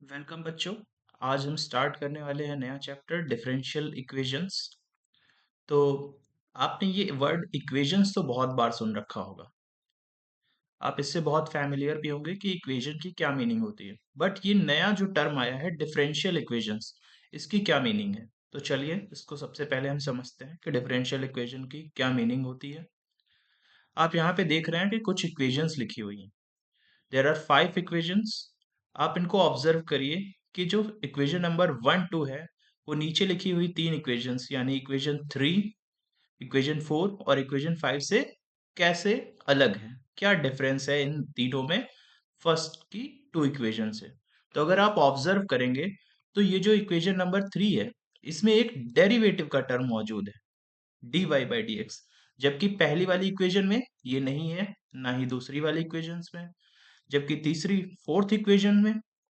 Welcome बच्चों। आज हम स्टार्ट करने वाले हैं नया चैप्टर डिफरेंशियल इक्वेशंस। तो आपने ये वर्ड इक्वेशंस तो बहुत बार सुन रखा होगा। आप इससे बहुत फैमिलियर भी होंगे कि इक्वेशन की क्या मीनिंग होती है। बट ये नया जो टर्म आया है डिफरेंशियल इक्वेशंस, इसकी क्या मीनिंग है? तो चलिए इसको सबसे पहले हम समझते हैं कि डिफरेंशियल इक्वेशन की क्या मीनिंग होती है। आप यहाँ पे देख रहे हैं कि कुछ इक्वेशंस लिखी हुई हैं। There are 5 equations. आप इनको ऑब्जर्व करिए कि जो इक्वेशन नंबर 1 2 है वो नीचे लिखी हुई तीन इक्वेशंस यानी इक्वेशन 3, इक्वेशन 4 और इक्वेशन 5 से कैसे अलग है, क्या डिफरेंस है इन तीनों में फर्स्ट की टू इक्वेशन से। तो अगर आप ऑब्जर्व करेंगे तो ये जो इक्वेशन नंबर 3 है इसमें एक डेरिवेटिव का टर्म मौजूद है, dy बाई डी एक्स, जबकि पहली वाली इक्वेशन में ये नहीं है, ना ही दूसरी वाली इक्वेशंस में। जबकि तीसरी फोर्थ इक्वेशन में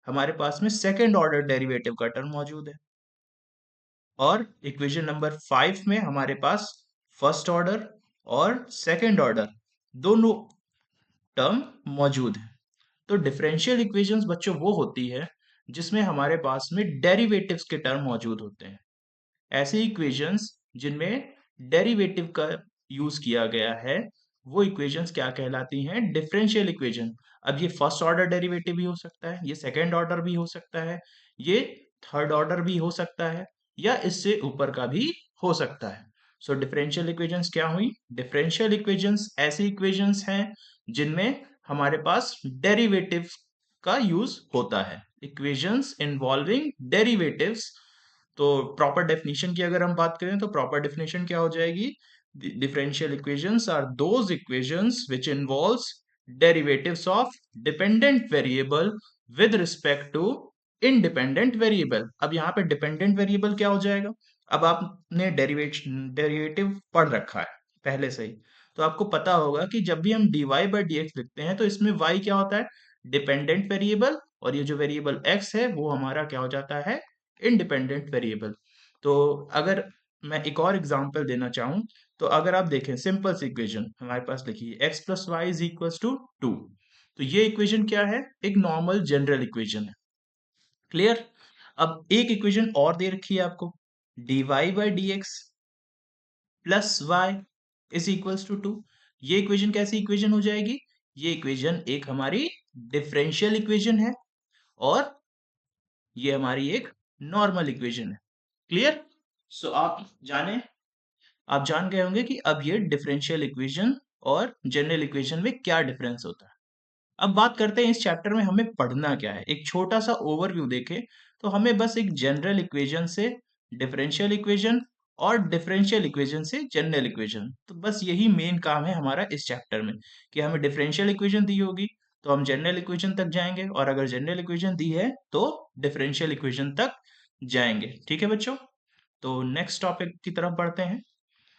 हमारे पास में सेकंड ऑर्डर डेरिवेटिव का टर्म मौजूद है, और इक्वेशन नंबर 5 में हमारे पास फर्स्ट ऑर्डर और सेकंड ऑर्डर दोनों टर्म मौजूद है। तो डिफरेंशियल इक्वेशंस बच्चों वो होती है जिसमें हमारे पास में डेरिवेटिव्स के टर्म मौजूद होते हैं। ऐसे इक्वेशंस जिनमें डेरिवेटिव का यूज किया गया है वो इक्वेशंस क्या कहलाती हैं? Differential equation. अब ये फर्स्ट ऑर्डर डेरिवेटिव भी हो सकता है, ये सेकंड ऑर्डर भी हो सकता है, ये थर्ड ऑर्डर भी हो सकता है, या इससे ऊपर का भी हो सकता है। सो डिफरेंशियल इक्वेशंस क्या हुई? डिफरेंशियल इक्वेशंस ऐसी इक्वेशंस हैं जिनमें हमारे पास डेरिवेटिव का यूज होता है। Equations involving derivatives. तो प्रॉपर डेफिनेशन की अगर हम बात करें तो प्रॉपर डेफिनेशन क्या हो जाएगी? Differential equations are those equations which involves derivatives of dependent variable with respect to independent variable. अब यहाँ पे डिपेंडेंट वेरिएबल क्या हो जाएगा? अब आपने डेरिवेटिव पढ़ रखा है पहले से ही, तो आपको पता होगा कि जब भी हम dy बाई डी एक्स लिखते हैं तो इसमें y क्या होता है? डिपेंडेंट वेरिएबल, और ये जो वेरिएबल x है वो हमारा क्या हो जाता है? Independent variable. तो अगर मैं एक और एग्जांपल देना चाहूं, तो अगर आप देखें सिंपल सी इक्वेशन हमारे पास लिखी है x plus y is equal to 2। तो ये इक्वेशन क्या है? एक नॉर्मल जनरल इक्वेशन है। क्लियर? अब एक इक्वेशन और दे रखी है आपको, dy by d x plus y is equals to 2। ये इक्वेशन कैसी इक्वेशन हो जाएगी? ये इक्वेशन एक हमारी डिफरेंशियल इक्वेशन है, और ये हमारी एक नॉर्मल इक्वेशन है। क्लियर? सो आप जान गए होंगे कि अब ये डिफरेंशियल इक्वेशन और जनरल इक्वेशन में क्या डिफरेंस होता है। अब बात करते हैं इस चैप्टर में हमें पढ़ना क्या है। एक छोटा सा ओवरव्यू देखें तो हमें बस एक जनरल इक्वेशन से डिफरेंशियल इक्वेशन और डिफरेंशियल इक्वेशन से जनरल इक्वेशन, तो बस यही मेन काम है हमारा इस चैप्टर में, कि हमें डिफरेंशियल इक्वेशन दी होगी तो हम जनरल इक्वेशन तक जाएंगे, और अगर जनरल इक्वेशन दी है तो डिफरेंशियल इक्वेशन तक जाएंगे। ठीक है बच्चों? तो नेक्स्ट टॉपिक की तरफ बढ़ते हैं।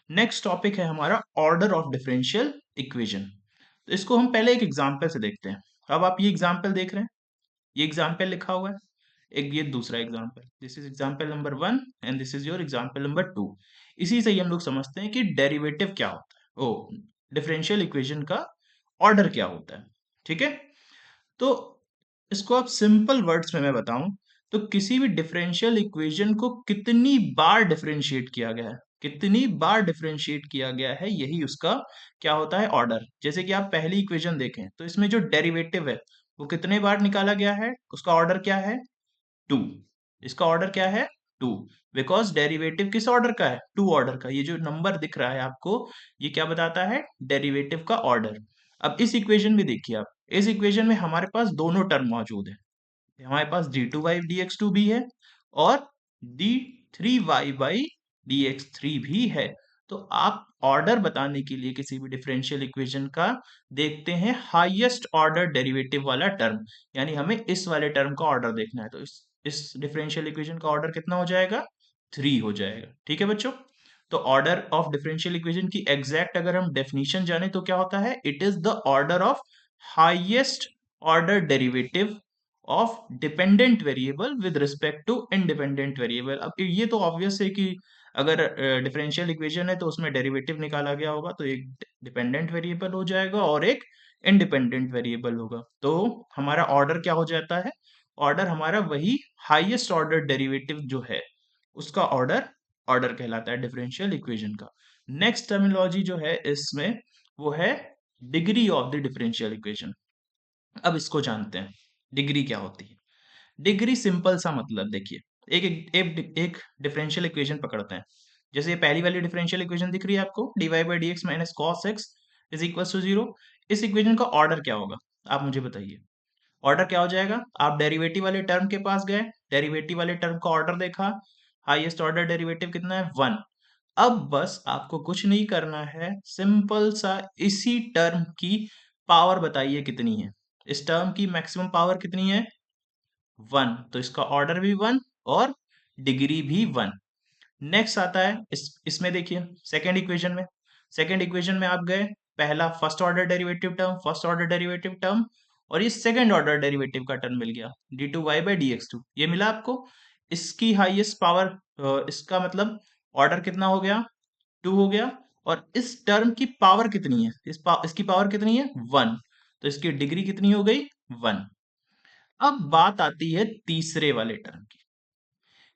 नेक्स्ट टॉपिक है हमारा ऑर्डर ऑफ डिफरेंशियल इक्वेशन। तो इसको हम पहले एक एग्जांपल से देखते हैं। अब आप ये एग्जांपल देख रहे हैं, ये एग्जांपल लिखा हुआ है, एक ये दूसरा example, this is example number 1 and this is your example number 2। इसी से ही हम लोग समझते हैं कि डेरिवेटिव क्या होता है, ओ डिफरेंशियल इक्वेशन का ऑर्डर क्या होता है। ठीक है? तो इसको आप सिंपल वर्ड्स में मैं बताऊं तो किसी भी डिफरेंशियल इक्वेशन को कितनी बार डिफरेंशिएट किया गया है, कितनी बार डिफरेंशिएट किया गया है, यही उसका क्या होता है? ऑर्डर। जैसे कि आप पहली इक्वेशन देखें तो इसमें जो डेरिवेटिव है वो कितने बार निकाला गया है, उसका ऑर्डर क्या है? 2। इसका ऑर्डर क्या है? 2। बिकॉज डेरिवेटिव किस ऑर्डर का है? 2 ऑर्डर का। ये जो नंबर दिख रहा है आपको, ये क्या बताता है? डेरिवेटिव का ऑर्डर। अब इस इक्वेशन में देखिए आप, इस इक्वेशन में हमारे पास दोनों टर्म मौजूद है। हमारे पास d2 by d x two भी है, और d3y by d x three भी है। तो आप ऑर्डर बताने के लिए किसी भी डिफरेंशियल इक्वेशन का देखते हैं हाईएस्ट ऑर्डर डेरिवेटिव वाला टर्म, यानी हमें इस वाले टर्म का ऑर्डर देखना है। तो इस डिफरेंशियल इक्वेशन का ऑर्डर कितना हो जाएगा? 3 हो जाएगा। ठीक है बच्चों? तो ऑर्डर ऑफ डिफरेंशियल इक्वेशन की एग्जैक्ट अगर हम डेफिनेशन जाने तो क्या होता है? It is the order of highest order derivative of dependent variable with respect to independent variable. अब ये तो ऑब्वियस है कि अगर डिफरेंशियल इक्वेशन है तो उसमें डेरिवेटिव निकाला गया होगा तो एक डिपेंडेंट वेरिएबल हो जाएगा और एक इंडिपेंडेंट वेरिएबल होगा। तो हमारा ऑर्डर क्या हो जाता है? ऑर्डर हमारा वही हाईएस्ट ऑर्डर डेरिवेटिव जो है उसका ऑर्डर ऑर्डर कहलाता है डिफरेंशियल इक्वेशन का। नेक्स्ट टर्मिनोलॉजी जो है इसमें वो है degree of the differential equation. अब इसको जानते हैं डिग्री क्या होती है। डिग्री सिंपल सा मतलब देखिए, एक डिफरेंशियल इक्वेशन पकड़ते हैं। जैसे ये पहली वाली डिफरेंशियल इक्वेशन दिख रही है आपको, dy by d x minus cos x is equal to zero. इस इक्वेशन का ऑर्डर क्या होगा, आप मुझे बताइए। ऑर्डर क्या हो जाएगा, आप डेरिवेटिव वाले टर्म के पास गए, डेरिवेटिव वाले टर्म का ऑर्डर देखा, हाईएस्ट ऑर्डर डेरिवेटिव कितना है, वन। अब बस आपको कुछ नहीं करना है, सिंपल सा इसी टर्म की पावर बताइए कितनी है। इस टर्म की मैक्सिमम पावर कितनी है, वन, तो इसका ऑर्डर भी वन और डिग्री भी वन। नेक्स्ट आता है इसमें देखिए सेकेंड इक्वेशन में आप गए, पहला फर्स्ट ऑर्डर डेरिवेटिव टर्म और ये सेकेंड ऑर्डर डेरिवेटिव का टर्म मिल गया d two y by d x two, ये मिला आपको। इसकी हाईएस्ट पावर, इसका मतलब ऑर्डर कितना हो गया, टू हो गया। और इस टर्म की पावर कितनी है, इसकी पावर कितनी है, वन, तो इसकी डिग्री कितनी हो गई, वन। अब बात आती है तीसरे वाले टर्म की।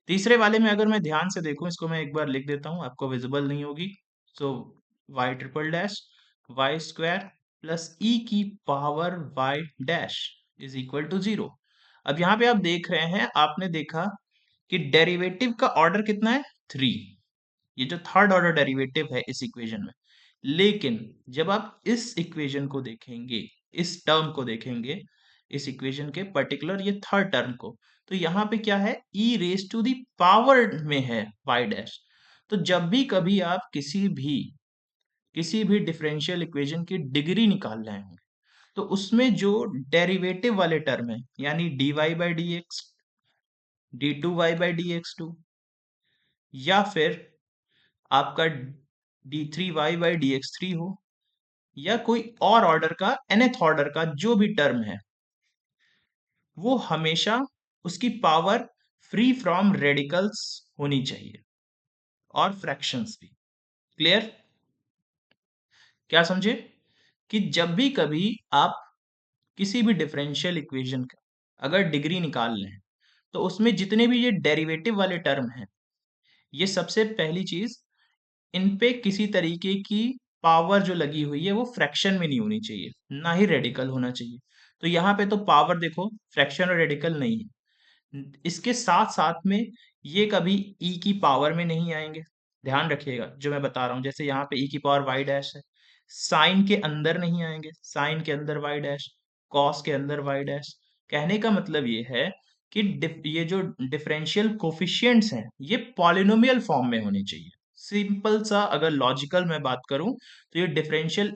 तीसरे वाले में अगर मैं ध्यान से देखूं, इसको मैं एक बार लिख देता हूं, आपको विजिबल नहीं होगी। So y triple dash y square plus e की power y dash is equal to zero. अब यहां पे आप देख रहे हैं, आपने देखा कि डेरिवेटिव का ऑर्डर कितना है, थ्री। ये जो थर्ड ऑर्डर डेरिवेटिव है इस इक्वेशन में। लेकिन जब आप इस इक्वेशन को देखेंगे, इस टर्म को देखेंगे, इस इक्वेशन के पर्टिकुलर ये थर्ड टर्म को, तो यहाँ पे क्या है, e raise to the power में है y डैश। तो जब भी कभी आप किसी भी डिफरेंशियल इक्वेशन की डिग्री निकाल रहे होंगे, तो उसमें जो डेरिवेटिव वाले टर्म है, यानी dy by d x, d two y by d x two, या फिर आपका d three y by d x three हो, या कोई और ऑर्डर का nth ऑर्डर का जो भी टर्म है, वो हमेशा उसकी पावर फ्री फ्रॉम रेडिकल्स होनी चाहिए और फ्रैक्शंस भी। क्लियर, क्या समझे कि जब भी कभी आप किसी भी डिफरेंशियल इक्वेशन का अगर डिग्री निकाल लें, तो उसमें जितने भी ये डेरिवेटिव वाले टर्म हैं, ये सबसे पहली चीज, इन पे किसी तरीके की पावर जो लगी हुई है वो फ्रैक्शन में नहीं होनी चाहिए, ना ही रेडिकल होना चाहिए। तो यहाँ पे तो पावर देखो फ्रैक्शन और रेडिकल नहीं है। इसके साथ साथ में ये कभी ई की पावर में नहीं आएंगे। ध्यान रखिएगा जो मैं बता रहा हूँ, जैसे यहाँ पे ई की पावर वाई डैश है, साइन के अंदर नहीं आएंगे, साइन के अंदर वाई डैश, कॉस के अंदर वाई डैश। कहने का मतलब ये है कि ये जो डिफरेंशियल कोफिशिएंट्स हैं ये पॉलिनोमियल फॉर्म में होने चाहिए। सिंपल सा अगर लॉजिकल मैं बात करूं, तो ये डिफरेंशियल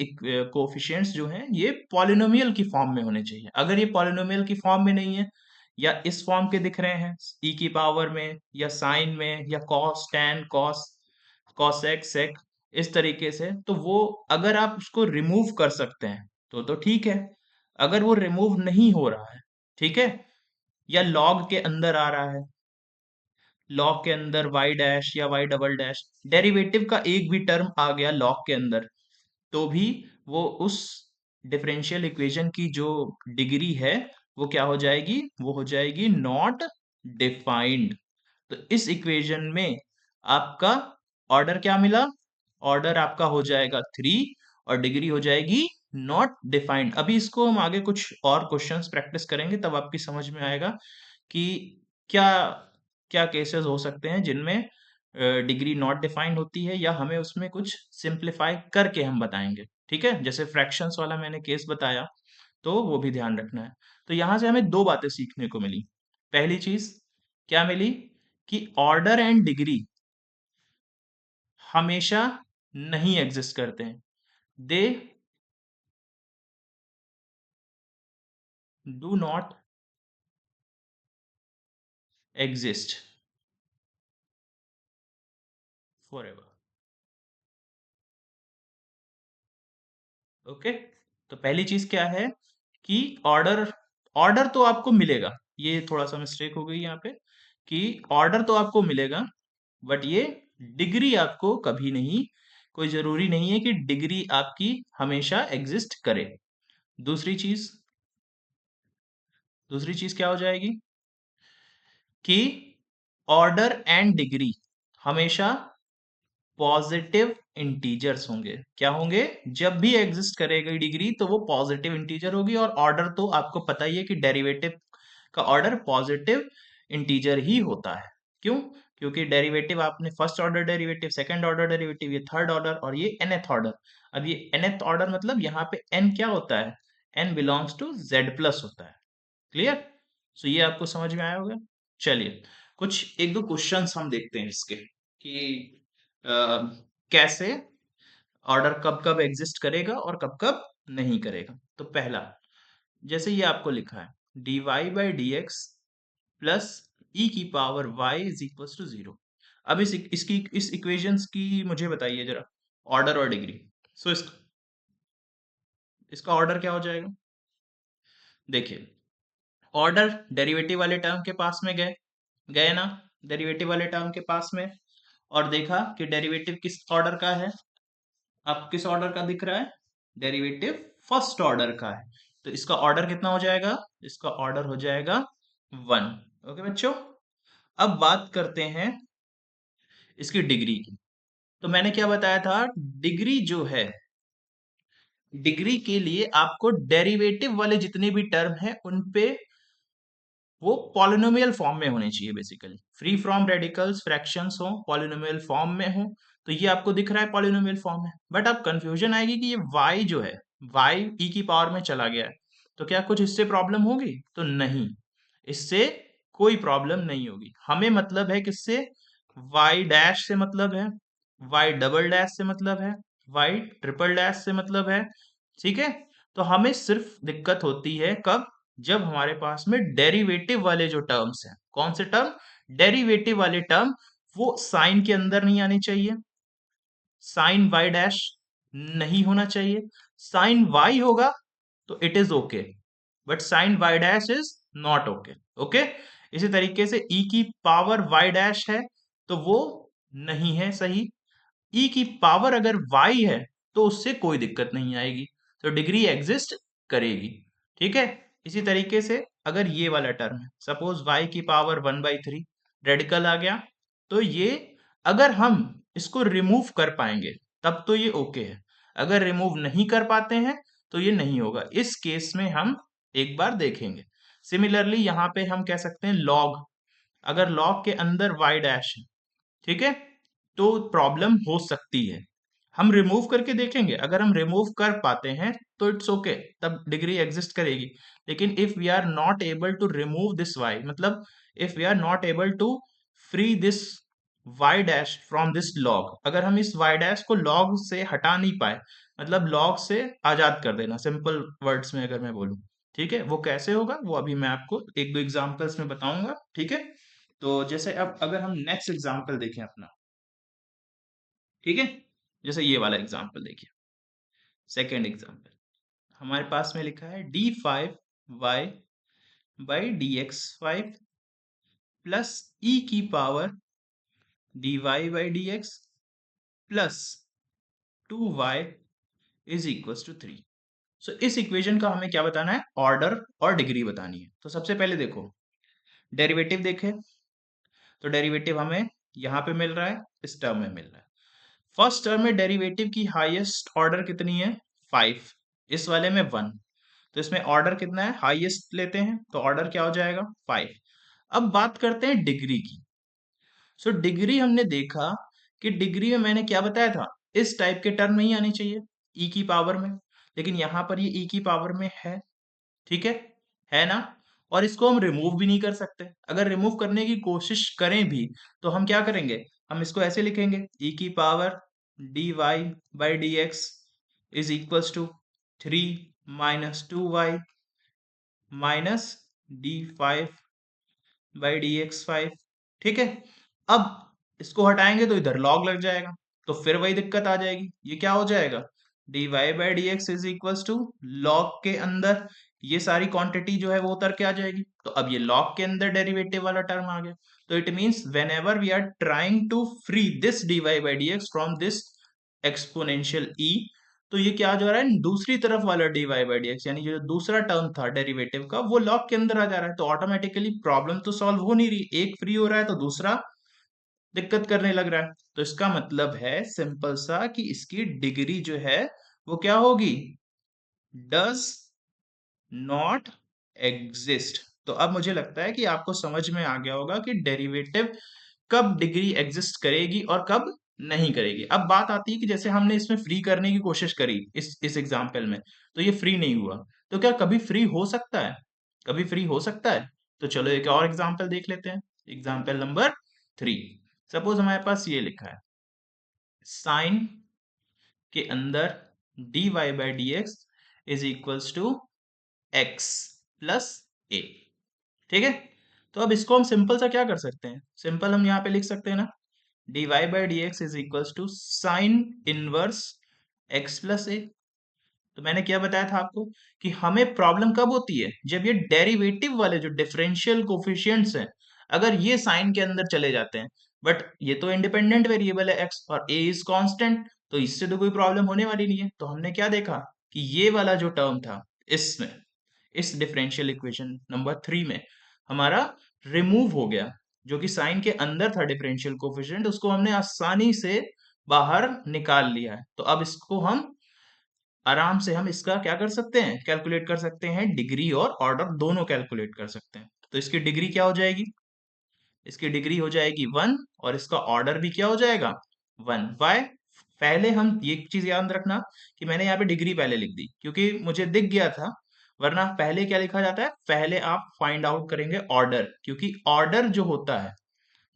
कोफिशिएंट्स जो हैं ये पॉलिनोमियल की फॉर्म में होने चाहिए। अगर ये पॉलिनोमियल की फॉर्म में नहीं है, या इस फॉर्म के दिख रहे हैं ई की पावर में या साइन में या cos tan cos cosec sec, इस तरीके से, तो वो अगर आप उसको रिमूव कर सकते हैं तो ठीक है। अगर वो रिमूव नहीं हो रहा है, ठीक है, या लॉग के अंदर आ रहा है, लॉग के अंदर वाई डैश या वाई डबल डैश, डेरिवेटिव का एक भी टर्म आ गया लॉग के अंदर, तो भी वो उस डिफरेंशियल इक्वेशन की जो डिग्री है वो क्या हो जाएगी, वो हो जाएगी नॉट डिफाइंड। तो इस इक्वेशन में आपका ऑर्डर क्या मिला, ऑर्डर आपका हो जाएगा थ्री और डिग्री हो जाएगी नॉट डिफाइंड। अभी इसको हम आगे कुछ और क्वेश्चंस प्रैक्टिस करेंगे, तब आपकी समझ में आएगा कि क्या क्या केसेस हो सकते हैं जिनमें डिग्री नॉट डिफाइंड होती है, या हमें उसमें कुछ सिंप्लीफाई करके हम बताएंगे। ठीक है, जैसे फ्रैक्शंस वाला मैंने केस बताया, तो वो भी ध्यान रखना है। तो यहां से हमें दो बातें सीखने को मिली। पहली चीज क्या मिली, कि ऑर्डर एंड डिग्री हमेशा नहीं एग्जिस्ट करते हैं, they do not exist for ever. Okay, तो पहली चीज क्या है कि ऑर्डर ऑर्डर तो आपको मिलेगा, ये थोड़ा सा मिस्टेक हो गई यहाँ पे, कि ऑर्डर तो आपको मिलेगा, बट ये डिग्री आपको कभी नहीं, कोई जरूरी नहीं है कि डिग्री आपकी हमेशा एग्जिस्ट करे। दूसरी चीज दूसरी चीज क्या हो जाएगी, कि ऑर्डर एंड डिग्री हमेशा पॉजिटिव इंटीजर्स होंगे। क्या होंगे? जब भी एग्जिस्ट करेगी डिग्री तो वो पॉजिटिव इंटीजर होगी, और ऑर्डर तो आपको पता ही है कि डेरिवेटिव का ऑर्डर पॉजिटिव इंटीजर ही होता है। क्यों? क्योंकि डेरिवेटिव आपने first order derivative, second order derivative, ये थर्ड ऑर्डर और ये nth ऑर्डर। अब ये nth ऑर्डर मतलब यहाँ पे n क्या होता है? n belongs to z plus होता है। क्लियर? सो ये आपको समझ में आया होगा। चलिए कुछ एक दो क्वेश्चंस हम देखते हैं इसके कि अ, कैसे ऑर्डर कब कब एग्जिस्ट करेगा और कब कब नहीं करेगा। तो पहला, जैसे ये आपको लिखा है dy by d x plus e की power y is equal to zero. अब इस इक्वेशंस की मुझे बताइए जरा ऑर्डर और डिग्री। सो इसका ऑर्डर क्या हो जाएगा? देखिए, ऑर्डर डेरिवेटिव वाले टर्म के पास में गए गए ना, डेरिवेटिव वाले टर्म के पास में, और देखा कि डेरिवेटिव किस ऑर्डर का है। अब किस ऑर्डर का दिख रहा है? डेरिवेटिव फर्स्ट ऑर्डर का है। तो इसका ऑर्डर कितना हो जाएगा? इसका ऑर्डर हो जाएगा वन। ओके बच्चों, अब बात करते हैं इसकी डिग्री की। तो मैंने क्या बताया था, डिग्री जो है, डिग्री के लिए आपको डेरिवेटिव वाले जितने भी टर्म है उन पे वो पॉलिनोमियल फॉर्म में होने चाहिए। Basically free from radicals fractions हो, पॉलिनोमियल फॉर्म में हो। तो ये आपको दिख रहा है पॉलिनोमियल फॉर्म में, बट अब कंफ्यूजन आएगी कि ये y जो है, y e की पावर में चला गया है, तो क्या कुछ इससे प्रॉब्लम होगी? तो नहीं, इससे कोई प्रॉब्लम नहीं होगी। हमें मतलब है किससे? y डैश से मतलब है, y डबल डैश से मतलब है, y ट्रिपल डैश से मतलब है। ठीक है? तो हमें सिर्फ दिक्कत होती है कब? जब हमारे पास में डेरिवेटिव वाले जो टर्म्स हैं। कौन से टर्म? डेरिवेटिव वाले टर्म। वो साइन के अंदर नहीं आने चाहिए, साइन वाई डैश नहीं होना चाहिए। साइन वाई होगा तो it is okay, but sine y dash is not okay. Okay, इसी तरीके से e की पावर y डैश है तो वो नहीं है सही। e की पावर अगर y है तो उससे कोई दिक्कत नहीं आएगी, तो डिग्री एग्जिस्ट करेगी। ठीक है? इसी तरीके से अगर ये वाला टर्म है, सपोज y की पावर 1/3 रेडिकल आ गया, तो ये अगर हम इसको रिमूव कर पाएंगे तब तो ये ओके है, अगर रिमूव नहीं कर पाते हैं तो ये नहीं होगा। इस केस में हम एक बार देखेंगे। सिमिलरली यहाँ पे हम कह सकते हैं लॉग, अगर लॉग के अंदर y डैश है, ठीक है, तो प्रॉब्लम हो सकती है। हम रिमूव करके देखेंगे, अगर हम रिमूव कर पाते हैं तो इट्स ओके, तब डिग्री एग्जिस्ट करेगी। लेकिन if we are not able to remove this y, मतलब if we are not able to free this y dash from this log, अगर हम इस y डैश को लॉग से हटा नहीं पाए, मतलब लॉग से आजाद कर देना, सिंपल वर्ड्स में अगर मैं बोलूं, ठीक है, वो कैसे होगा वो अभी मैं आपको एक दो एग्जांपल्स में बताऊंगा। ठीक है? तो जैसे अब अगर हम नेक्स्ट एग्जांपल देखें अपना, ठीक है, जैसे ये वाला एग्जांपल देखिए, सेकेंड एग्जांपल हमारे पास में लिखा है d5y by dx5 plus e की power dy by dx plus 2y is equal to 3। So इस इक्वेशन का हमें क्या बताना है? ऑर्डर और डिग्री बतानी है। तो सबसे पहले देखो, डेरिवेटिव देखे तो डेरिवेटिव हमें यहाँ पे मिल रहा है, इस टर्म में मिल रहा है। फर्स्ट टर्म में डेरिवेटिव की हाईएस्ट ऑर्डर कितनी है? 5। इस वाले में 1, तो इसमें ऑर्डर कितना है? हाईएस्ट लेते हैं तो ऑर्डर क्या हो जाएगा? 5। अब बात करते हैं डिग्री की। सो डिग्री हमने देखा कि डिग्री में मैंने क्या बताया था, इस टाइप के टर्म नहीं आनी चाहिए ई की पावर में, लेकिन यहाँ पर ये ई की पावर में है। ठीक है ना? और इसको हम रिमूव भी नहीं कर सकते। अगर रिमूव करने की कोशिश करें भी तो हम क्या करेंगे? हम इसको ऐसे लिखेंगे, ई की power d y by d x is equals to 3 minus 2y minus d5 by dx5। ठीक है? अब इसको हटाएंगे तो इधर log लग जाएगा, तो फिर वही दिक्कत आ जाएगी। ये क्या हो जाएगा? dy by dx is equals to log के अंदर ये सारी क्वांटिटी जो है वो उतर के आ जाएगी, तो अब ये log के अंदर डेरिवेटिव वाला टर्म आ गया। तो it means whenever we are trying to free this dy by dx from this exponential e, तो ये क्या जो रहा है, दूसरी तरफ वाला dy बाई डी एक्स, यानी जो दूसरा टर्म था डेरिवेटिव का, वो लॉग के अंदर आ जा रहा है। तो ऑटोमेटिकली प्रॉब्लम तो सॉल्व हो नहीं रही, एक फ्री हो रहा है तो दूसरा दिक्कत करने लग रहा है। तो इसका मतलब है सिंपल सा कि इसकी डिग्री जो है वो क्या होगी, डज नॉट एग्जिस्ट। तो अब मुझे लगता है कि आपको समझ में आ गया होगा कि डेरिवेटिव कब डिग्री एग्जिस्ट करेगी और कब नहीं करेगी। अब बात आती है कि जैसे हमने इसमें फ्री करने की कोशिश करी इस एग्जाम्पल में, तो ये फ्री नहीं हुआ, तो क्या कभी फ्री हो सकता है, कभी फ्री हो सकता है? तो चलो एक और एग्जाम्पल देख लेते हैं। Example number 3। सपोज हमारे पास ये लिखा है, साइन के अंदर dy by d x is equals to x plus a. ठीक है, तो अब इसको हम सिंपल सा क्या कर सकते हैं, सिंपल हम यहाँ पे लिख सकते हैं ना, dy by d x is equals to sine inverse x plus a. तो मैंने क्या बताया था आपको कि हमें प्रॉब्लम कब होती है, जब ये डेरिवेटिव वाले जो डिफरेंशियल कोफिशिएंट्स हैं, अगर ये साइन के अंदर चले जाते हैं, बट ये तो इंडिपेंडेंट वेरिएबल है x और a इज कांस्टेंट, तो इससे तो कोई प्रॉब्लम होने वाली नहीं है। तो हमने क्या देखा कि ये वाला जो टर्म था इसमें, इस डिफरेंशियल इक्वेशन नंबर 3 में हमारा रिमूव हो गया, जो कि साइन के अंदर था डिफरेंशियल कोफिशिएंट, उसको हमने आसानी से बाहर निकाल लिया है। तो अब इसको हम आराम से हम इसका क्या कर सकते हैं, कैलकुलेट कर सकते हैं, डिग्री और ऑर्डर दोनों कैलकुलेट कर सकते हैं। तो इसकी डिग्री क्या हो जाएगी, इसकी डिग्री हो जाएगी 1 और इसका ऑर्डर भी क्या हो जाएगा 1। वाई, पहले हम ये चीज याद रखना कि मैंने यहाँ पे डिग्री पहले लिख दी क्योंकि मुझे दिख गया था, वरना पहले क्या लिखा जाता है, पहले आप फाइंड आउट करेंगे ऑर्डर, क्योंकि ऑर्डर जो होता है,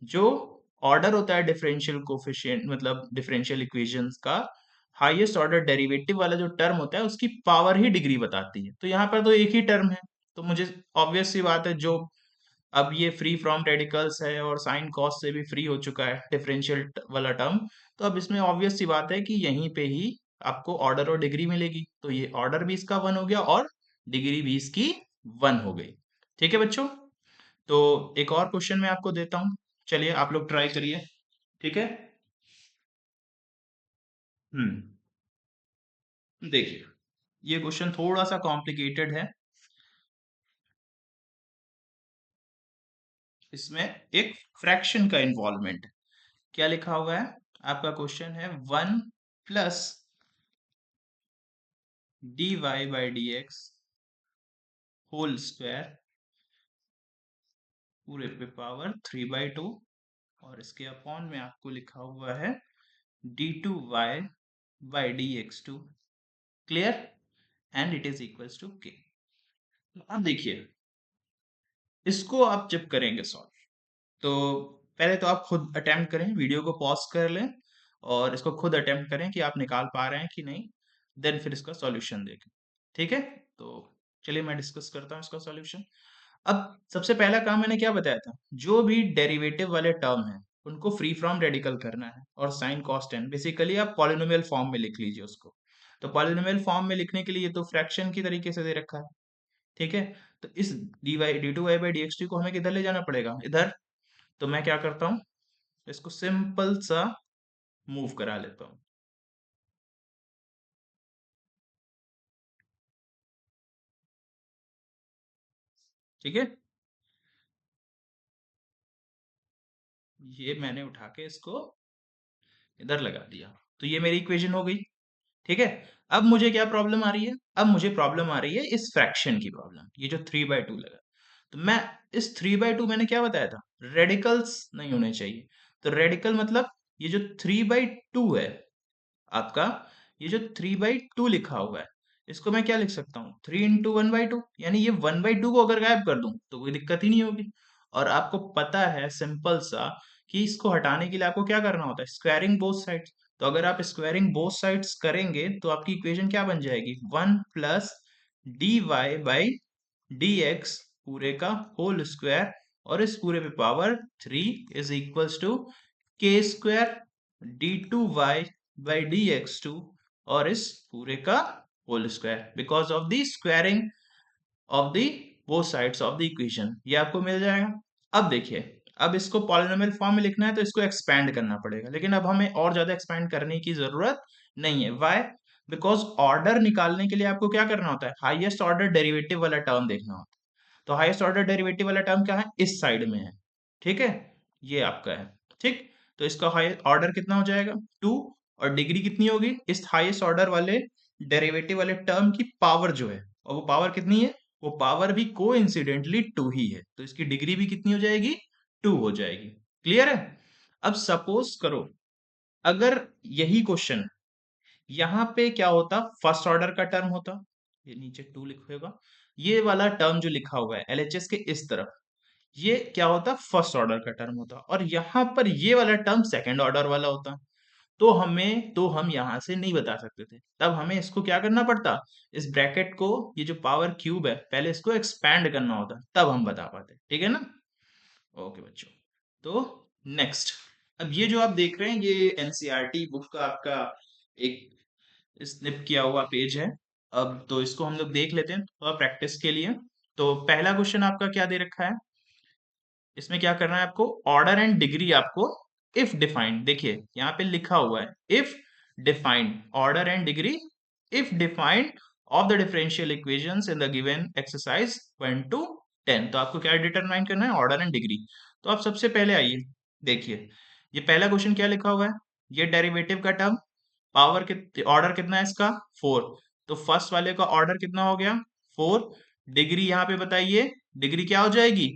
जो ऑर्डर होता है डिफरेंशियल कोफिशिएंट मतलब डिफरेंशियल इक्वेशंस का, हाईएस्ट ऑर्डर डेरिवेटिव वाला जो टर्म होता है उसकी पावर ही डिग्री बताती है। तो यहाँ पर तो एक ही टर्म है, तो मुझे ऑब्वियस सी बात है, जो अब ये फ्री फ्रॉम रेडिकल्स है और साइन कॉस से भी फ्री हो चुका है डिफरेंशियल वाला टर्म, तो अब इसमें ऑब्वियस सी बात है कि यहीं पे ही आपको ऑर्डर और डिग्री मिलेगी। तो ये ऑर्डर भी इसका 1 हो गया और डिग्री भी इसकी 1 हो गई। ठीक है बच्चों, तो एक और क्वेश्चन मैं आपको देता हूँ, चलिए आप लोग ट्राई करिए। ठीक है, देखिए ये क्वेश्चन थोड़ा सा कॉम्प्लिकेटेड है। इसमें एक फ्रैक्शन का इन्वॉल्वमेंट है। क्या लिखा हुआ है, आपका क्वेश्चन है 1 plus d y by d x whole square पूरे पे पावर 3/2, और इसके अपॉन में आपको लिखा हुआ है d2y by d x two, clear, and it is equals to k। अब देखिए, इसको आप जब करेंगे सॉल्व, तो पहले तो आप खुद अटेम्प्ट करें, वीडियो को पॉज कर लें और इसको खुद अटेम्प्ट करें कि आप निकाल पा रहे हैं कि नहीं, देन फिर इसका सॉल्यूशन देखें। ठीक है, तो चलिए मैं डिस्कस करता हूँ इसका सॉल्यूशन। अब सबसे पहला काम मैंने क्या बताया था, जो भी डेरिवेटिव वाले टर्म है उनको फ्री फ्रॉम रेडिकल करना है, और साइन कॉस टेन बेसिकली आप पॉलिनोमियल फॉर्म में लिख लीजिए उसको। तो पॉलिनोमियल फॉर्म में लिखने के लिए ये तो फ्रैक्शन की तरीके से दे रखा है। ठीक है, तो इस d y d two y by d x t को हमें किधर ले जाना पड़ेगा, इधर। तो मैं क्या करता हूँ, इसको सिंपल सा मूव करा लेता हूँ। ठीक है, ये मैंने उठा के इसको इधर लगा दिया, तो ये मेरी इक्वेशन हो गई। ठीक है, अब मुझे क्या प्रॉब्लम आ रही है, अब मुझे प्रॉब्लम आ रही है इस फ्रैक्शन की प्रॉब्लम, ये जो 3/2 लगा। तो मैं इस 3/2 मैंने क्या बताया था, रेडिकल्स नहीं होने चाहिए। तो रेडिकल मतलब ये जो 3/2 है आपका, ये जो 3/2 लिखा हुआ है, इसको मैं क्या लिख सकता हूँ, 3 × 1/2, यानी ये 1/2 को अगर गायब कर दूं तो कोई दिक्कत ही नहीं होगी। और आपको पता है सिंपल सा कि इसको हटाने के लिए आपको क्या करना होता है, स्क्वायरिंग बोथ साइड्स। तो अगर आप स्क्वायरिंग बोथ साइड्स करेंगे तो आपकी इक्वेशन क्या बन जाएगी, 1 plus d y by d x पूरे का होल स्क्वायर, और इस पूरे पे power 3 is equals to k square d2y by d x two, और इस पूरे का whole square, because of the squaring of the both sides of the equation, ये आपको मिल जाएगा। अब देखिए, अब इसको पॉलिनोमियल फॉर्म में लिखना है तो इसको एक्सपैंड करना पड़ेगा, लेकिन अब हमें और ज्यादा एक्सपैंड करने की जरूरत नहीं है। वाई, बिकॉज ऑर्डर निकालने के लिए आपको क्या करना होता है, हाईएस्ट ऑर्डर डेरिवेटिव वाला टर्म देखना होता है। तो हाईएस्ट ऑर्डर डेरिवेटिव वाला टर्म क्या है, इस साइड में है, ठीक है, ये आपका है, ठीक। तो इसका हाईएस्ट ऑर्डर कितना हो जाएगा, 2, और डिग्री कितनी होगी, इस हाईएस्ट ऑर्डर वाले डेरिवेटिव वाले टर्म की पावर जो है, और वो पावर कितनी है, वो पावर भी कोइंसिडेंटली 2 ही है, तो इसकी डिग्री भी कितनी हो जाएगी, 2 हो जाएगी। क्लियर है। अब सपोज करो अगर यही क्वेश्चन यहाँ पे क्या होता, फर्स्ट ऑर्डर का टर्म होता, ये नीचे 2 लिखा, ये वाला टर्म जो लिखा हुआ है एलएचएस के इस तरफ, ये क्या होता, फर्स्ट ऑर्डर का टर्म होता, और यहाँ पर ये वाला टर्म सेकंड ऑर्डर वाला होता। तो हम यहाँ से नहीं बता सकते थे, तब हमें इसको क्या करना पड़ता, इस ब्रैकेट को, ये जो पावर क्यूब है, पहले इसको एक्सपैंड करना होता, तब हम बता पाते, ठीक है ना। ओके बच्चों, तो नेक्स्ट, अब ये जो आप देख रहे हैं ये एनसीईआरटी बुक का आपका एक स्निप किया हुआ पेज है। अब तो इसको हम लोग देख लेते हैं थोड़ा प्रैक्टिस के लिए। तो पहला क्वेश्चन आपका क्या दे रखा है, इसमें क्या करना है आपको, ऑर्डर एंड डिग्री आपको इफ डिफाइंड, देखिए यहाँ पे लिखा हुआ है if defined order and degree if defined of the differential equations in the given exercise 1 to 10। तो आपको क्या डिटरमाइन करना है, ऑर्डर एंड डिग्री। तो आप सबसे पहले आइए, देखिए ये पहला क्वेश्चन क्या लिखा हुआ है, ये डेरिवेटिव का टर्म, पावर कित ऑर्डर कितना है इसका, 4। तो फर्स्ट वाले का ऑर्डर कितना हो गया, 4। डिग्री यहाँ पे बताइए, डिग्री क्या हो जाएगी,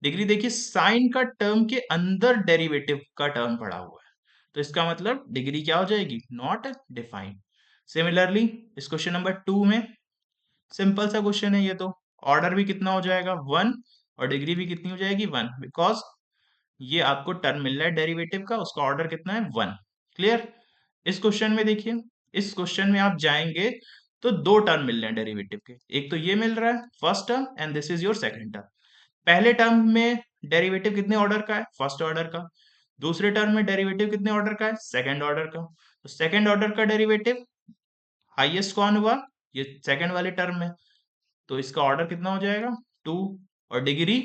डिग्री देखिए साइन का टर्म के अंदर डेरिवेटिव का टर्म पड़ा हुआ है, तो इसका मतलब डिग्री क्या हो जाएगी, नॉट डिफाइंड। सिमिलरली इस क्वेश्चन नंबर 2 में सिंपल सा क्वेश्चन है ये, तो ऑर्डर भी कितना हो जाएगा 1, और डिग्री भी कितनी हो जाएगी 1, बिकॉज ये आपको टर्म मिल रहा है डेरिवेटिव का, उसका ऑर्डर कितना है 1। क्लियर। इस क्वेश्चन में देखिए, इस क्वेश्चन में आप जाएंगे तो दो टर्म मिल रहे हैं डेरिवेटिव के, एक तो ये मिल रहा है first term and this is your second term. पहले टर्म में डेरिवेटिव कितने ऑर्डर का है, फर्स्ट ऑर्डर का। दूसरे टर्म में डेरिवेटिव कितने ऑर्डर का है, सेकंड ऑर्डर का। तो सेकंड ऑर्डर का डेरिवेटिव हाईएस्ट कौन हुआ, ये सेकंड वाले टर्म में, तो इसका ऑर्डर कितना हो जाएगा 2। और डिग्री,